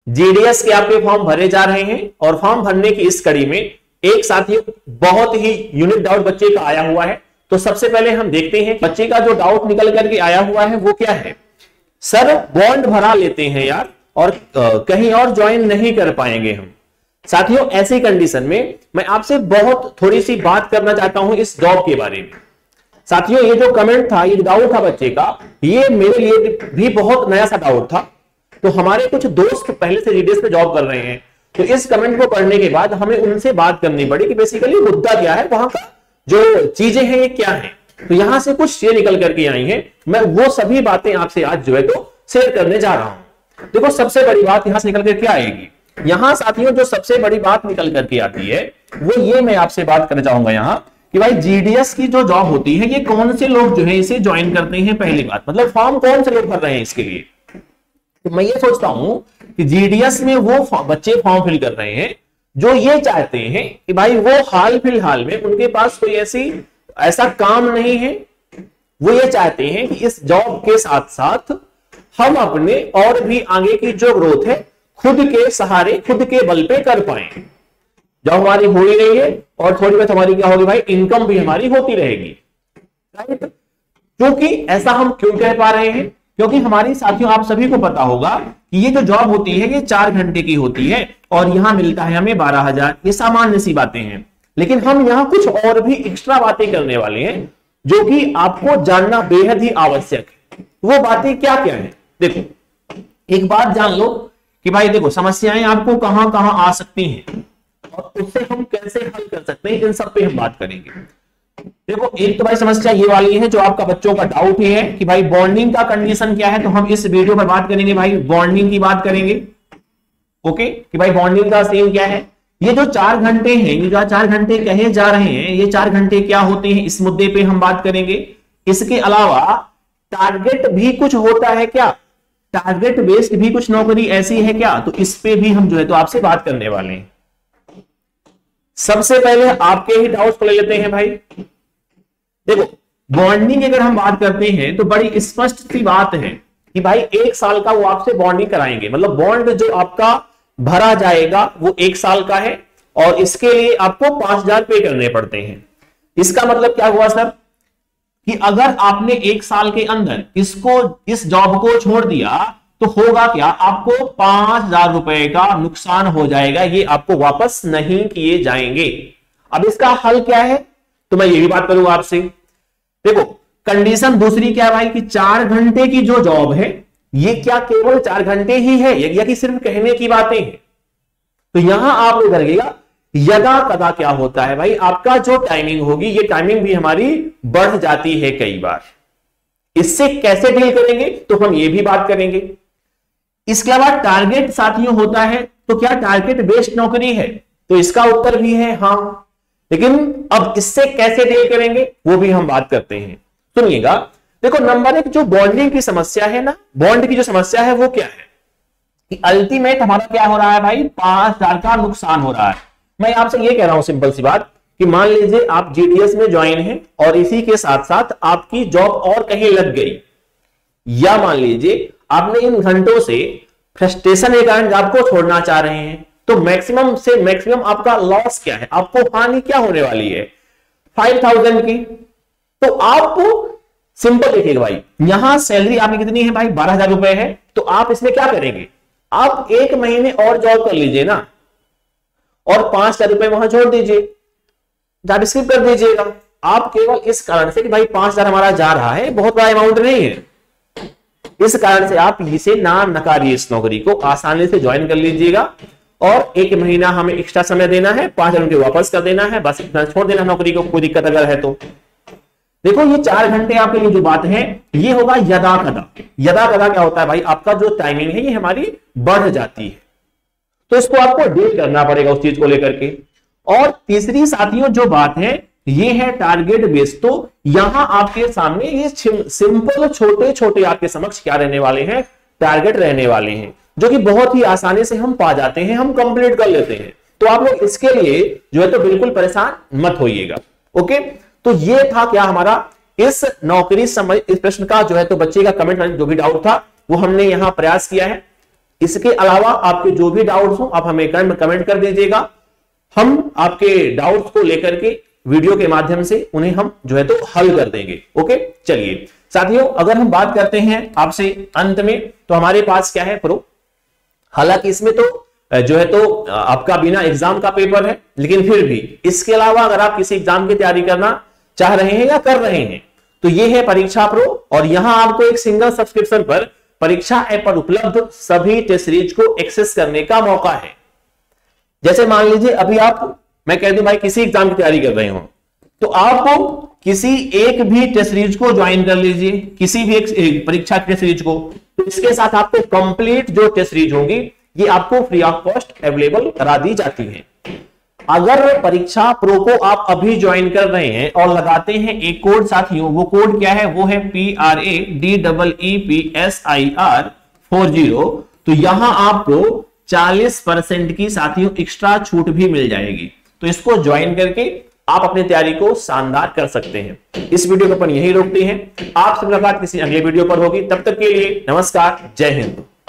GDS के आपके form भरे जा रहे हैं और फॉर्म भरने की इस कड़ी में एक साथियों बहुत ही यूनिक डाउट बच्चे का आया हुआ है। तो सबसे पहले हम देखते हैं बच्चे का जो डाउट निकल करके आया हुआ है वो क्या है। सर बॉन्ड भरा लेते हैं यार और कहीं और ज्वाइन नहीं कर पाएंगे हम। साथियों ऐसी कंडीशन में मैं आपसे बहुत थोड़ी सी बात करना चाहता हूं इस जॉब के बारे में। साथियों ये जो कमेंट था, ये डाउट था बच्चे का, ये मेरे लिए भी बहुत नया सा डाउट था। तो हमारे कुछ दोस्त पहले से जीडीएस पे जॉब कर रहे हैं, तो इस कमेंट को पढ़ने के बाद हमें उनसे बात करनी पड़ी कि बेसिकली मुद्दा क्या है, वहां का जो चीजें हैं ये क्या है। तो यहां से कुछ ये निकल करके आई हैं, मैं वो सभी बातें आपसे आज जो है तो शेयर करने जा रहा हूं। देखो सबसे बड़ी बात यहां से निकल कर क्या आएगी, यहां साथियों जो सबसे बड़ी बात निकल करके आती है वो ये मैं आपसे बात करना चाहूंगा यहां कि भाई जीडीएस की जो जॉब होती है ये कौन से लोग जो है इसे ज्वाइन करते हैं। पहली बात मतलब फॉर्म कौन से लोग भर रहे हैं इसके लिए। तो मैं ये सोचता हूं कि जीडीएस में वो बच्चे फॉर्म फिल कर रहे हैं जो ये चाहते हैं कि भाई वो हाल फिलहाल में उनके पास कोई ऐसा काम नहीं है, वो ये चाहते हैं कि इस जॉब के साथ साथ हम अपने और भी आगे की जो ग्रोथ है खुद के सहारे खुद के बल पे कर पाए। जॉब हमारी हो ही रही है और थोड़ी बहुत हमारी क्या होगी भाई, इनकम भी हमारी होती रहेगी, राइट। क्योंकि ऐसा हम क्यों कह पा रहे हैं, क्योंकि हमारी साथियों आप सभी को पता होगा कि ये जो जॉब होती है ये 4 घंटे की होती है और यहां मिलता है हमें 12,000। ये सामान्य सी बातें हैं, लेकिन हम यहां कुछ और भी एक्स्ट्रा बातें करने वाले हैं जो कि आपको जानना बेहद ही आवश्यक है। वो बातें क्या क्या है, देखो एक बात जान लो कि भाई देखो समस्याएं आपको कहां कहां आ सकती हैं और उससे हम कैसे हल कर सकते हैं, इन सब पे हम बात करेंगे। देखो एक तो भाई समस्या ये वाली है जो आपका बच्चों का डाउट है कि भाई बॉन्डिंग का कंडीशन क्या है, तो हम इस वीडियो पर बात करेंगे भाई, बॉन्डिंग की बात करेंगे। ओके कि भाई बॉन्डिंग का सीन क्या है, ये जो 4 घंटे हैं, ये जो 4 घंटे कहे जा रहे हैं, ये 4 घंटे क्या होते हैं इस मुद्दे पे हम बात करेंगे। इसके अलावा टारगेट भी कुछ होता है क्या, टारगेट बेस्ड भी कुछ नौकरी ऐसी है क्या, तो इस पे भी हम जो है तो आपसे बात करने वाले हैं। सबसे पहले आपके ही डाउट्स को ले लेते हैं भाई। देखो बॉन्डिंग अगर हम बात करते हैं तो बड़ी स्पष्ट सी बात है कि भाई 1 साल का वो आपसे बॉन्डिंग कराएंगे, मतलब बॉन्ड जो आपका भरा जाएगा वो 1 साल का है और इसके लिए आपको 5,000 पे करने पड़ते हैं। इसका मतलब क्या हुआ सर कि अगर आपने 1 साल के अंदर इस जॉब को छोड़ दिया तो होगा क्या, आपको 5,000 रुपए का नुकसान हो जाएगा, ये आपको वापस नहीं किए जाएंगे। अब इसका हल क्या है, तो मैं ये भी बात करूंगा आपसे। देखो कंडीशन दूसरी क्या है भाई कि 4 घंटे की जो जॉब है ये क्या केवल 4 घंटे ही है या कि सिर्फ कहने की बातें हैं। तो यहां आप लोग करिएगा यदा कदा क्या होता है भाई, आपका जो टाइमिंग होगी ये टाइमिंग भी हमारी बढ़ जाती है कई बार। इससे कैसे डील करेंगे तो हम ये भी बात करेंगे। इसके अलावा टारगेट साथियों होता है, तो क्या टारगेट बेस्ड नौकरी है, तो इसका उत्तर भी है हां, लेकिन अब इससे कैसे डील करेंगे वो भी हम बात करते हैं। सुनिएगा देखो नंबर 1 जो बॉन्डिंग की समस्या है ना, बॉन्ड की जो समस्या है वो क्या है कि अल्टीमेट हमारा क्या हो रहा है भाई, 5,000 का नुकसान हो रहा है। मैं आपसे ये कह रहा हूं सिंपल सी बात कि मान लीजिए आप जीडीएस में ज्वाइन हैं और इसी के साथ साथ आपकी जॉब और कहीं लग गई, या मान लीजिए आपने इन घंटों से फ्रस्ट्रेशन के कारण जॉब को छोड़ना चाह रहे हैं, तो मैक्सिमम से मैक्सिमम आपका लॉस क्या है, आपको हानि क्या होने वाली है 5,000 की। तो आप सिंपल देखिएगा भाई, यहां सैलरी आपकी कितनी है भाई 12,000 रुपए है, तो आप इसमें क्या करेंगे, आप 1 महीने और जॉब कर लीजिए ना और 5,000 रुपए वहां छोड़ दीजिए, जॉब स्किप कर दीजिएगा। आप केवल इस कारण से कि भाई 5,000 हमारा जा रहा है, बहुत बड़ा अमाउंट नहीं है, इस कारण से आप इसे ना नकारिए, इस नौकरी को आसानी से ज्वाइन कर लीजिएगा और 1 महीना हमें एक्स्ट्रा समय देना है, 5,000 रुपए वापस कर देना है, बस इतना छोड़ देना नौकरी को, कोई दिक्कत अगर है तो। देखो ये 4 घंटे आपके लिए जो बात है ये होगा यदा कदा। यदा कदा क्या होता है भाई, आपका जो टाइमिंग है ये हमारी बढ़ जाती है, तो इसको आपको डील करना पड़ेगा उस चीज को लेकर के। और तीसरी साथियों जो बात है ये है टारगेट बेस्ड। तो यहां आपके सामने ये सिंपल छोटे छोटे आपके समक्ष क्या रहने वाले हैं, टारगेट रहने वाले हैं, जो कि बहुत ही आसानी से हम पा जाते हैं, हम कंप्लीट कर लेते हैं। तो आप लोग इसके लिए जो है तो बिल्कुल परेशान मत होइएगा। ओके तो ये था क्या हमारा इस नौकरी समझ, इस प्रश्न का जो है तो बच्चे का कमेंट जो भी डाउट था वो हमने यहां प्रयास किया है। इसके अलावा आपके जो भी डाउट्स हो आप हमें कमेंट कर दीजिएगा, हम आपके डाउट्स को लेकर के वीडियो के माध्यम से उन्हें हम जो है तो हल कर देंगे। ओके, चलिए साथियों, अगर हम बात करते हैं आपसे अंत में, तो हमारे पास क्या है प्रो, हालांकि इसमें तो जो है तो आपका बिना एग्जाम का पेपर है, लेकिन फिर भी इसके अलावा अगर आप किसी एग्जाम की तैयारी करना चाह रहे हैं या कर रहे हैं तो ये है परीक्षा प्रो, और यहां आपको एक सिंगल सब्सक्रिप्शन पर परीक्षा ऐप पर उपलब्ध सभी टेस्ट सीरीज को एक्सेस करने का मौका है। जैसे मान लीजिए अभी आप, मैं कह दूं भाई किसी एग्जाम की तैयारी कर रहे हो, तो आप किसी एक भी टेस्ट सीरीज को ज्वाइन कर लीजिए, किसी भी एक परीक्षा टेस्ट सीरीज को, तो इसके साथ आपको कंप्लीट जो टेस्ट सीरीज होंगी ये आपको फ्री ऑफ कॉस्ट अवेलेबल करा दी जाती है। अगर परीक्षा प्रो को आप अभी ज्वाइन कर रहे हैं और लगाते हैं एक कोड साथियों, वो कोड क्या है, वो है PRADEEPSIR40, तो यहां आपको 40% की साथियों एक्स्ट्रा छूट भी मिल जाएगी। तो इसको ज्वाइन करके आप अपनी तैयारी को शानदार कर सकते हैं। इस वीडियो को अपन यहीं रोकते हैं, आपसे मुलाकात किसी अगले वीडियो पर होगी, तब तक के लिए नमस्कार, जय हिंद।